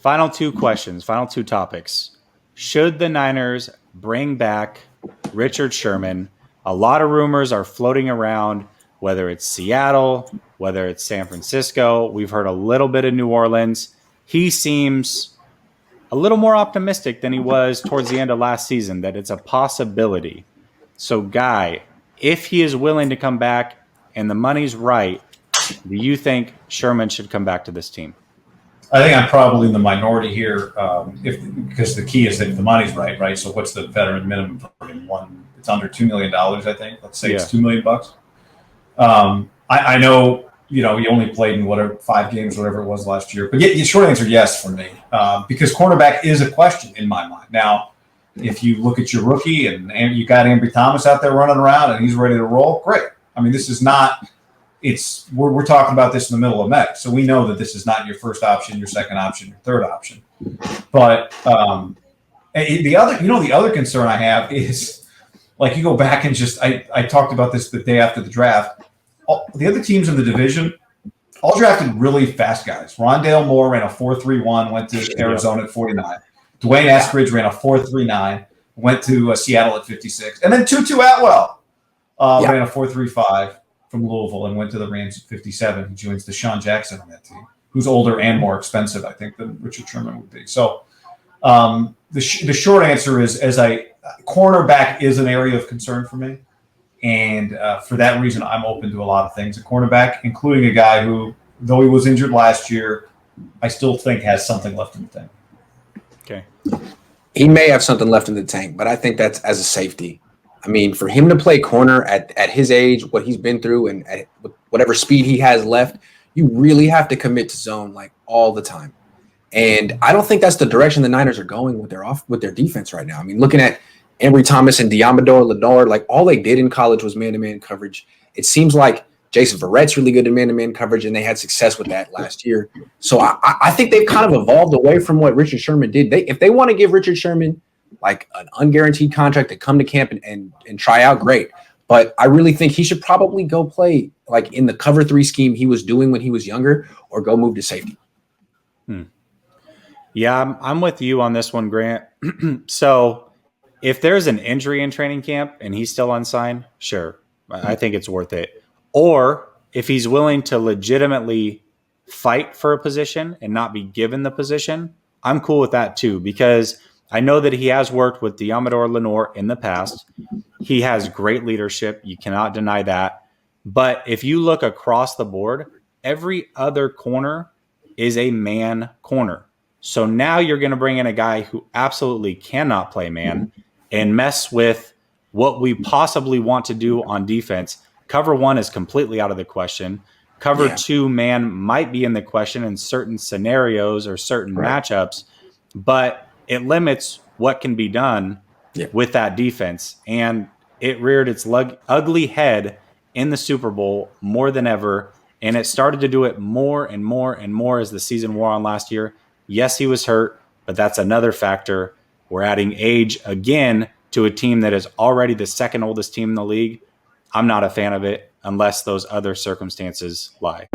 Final two questions, final two topics. Should the Niners bring back Richard Sherman? A lot of rumors are floating around, whether it's Seattle, whether it's San Francisco. We've heard a little bit of New Orleans. He seems a little more optimistic than he was towards the end of last season, that it's a possibility. So, Guy, if he is willing to come back and the money's right, do you think Sherman should come back to this team? I think I'm probably in the minority here, because the key is that the money's right? So what's the veteran minimum for him? It's under $2 million, I think. Let's say it's $2 million. I know, he only played in 5 games, whatever it was last year. But the short answer, yes, for me, because cornerback is a question in my mind. Now, if you look at your rookie and you got Ambry Thomas out there running around and he's ready to roll, great. I mean, this is not. We're talking about this in the middle of May, so we know that this is not your first option, your second option, your third option. But the other concern I have is, like, you go back and I talked about this the day after the draft. The other teams in the division all drafted really fast guys. Rondale Moore ran a 4.31, went to Arizona at 49. Dwayne Eskridge ran a 4.39, went to Seattle at 56, and then Tutu Atwell ran a 4.35. From Louisville and went to the Rams at 57. He joins Deshaun Jackson on that team, who's older and more expensive, I think, than Richard Sherman would be. So the short answer is, cornerback is an area of concern for me. And for that reason, I'm open to a lot of things at cornerback, including a guy who, though he was injured last year, I still think has something left in the tank. Okay. He may have something left in the tank, but I think that's as a safety. I mean, for him to play corner at his age, what he's been through, and at whatever speed he has left, you really have to commit to zone like all the time. And I don't think that's the direction the Niners are going with their defense right now. I mean, looking at Ambry Thomas and Diamador Lenore, like all they did in college was man-to-man coverage. It seems like Jason Verrett's really good at man-to-man coverage, and they had success with that last year. So I think they've kind of evolved away from what Richard Sherman did. If they want to give Richard Sherman like an unguaranteed contract to come to camp and try out, great. But I really think he should probably go play like in the cover 3 scheme he was doing when he was younger, or go move to safety. Yeah, I'm with you on this one, Grant. So if there's an injury in training camp and he's still unsigned, sure, I think it's worth it. Or if he's willing to legitimately fight for a position and not be given the position, I'm cool with that too, because I know that he has worked with Diamador Lenore in the past. He has great leadership. You cannot deny that. But if you look across the board, every other corner is a man corner. So now you're going to bring in a guy who absolutely cannot play man and mess with what we possibly want to do on defense. Cover 1 is completely out of the question. Cover 2 man might be in the question in certain scenarios or certain matchups, but it limits what can be done with that defense. And it reared its ugly head in the Super Bowl more than ever. And it started to do it more and more and more as the season wore on last year. Yes, he was hurt, but that's another factor. We're adding age again to a team that is already the second oldest team in the league. I'm not a fan of it unless those other circumstances lie.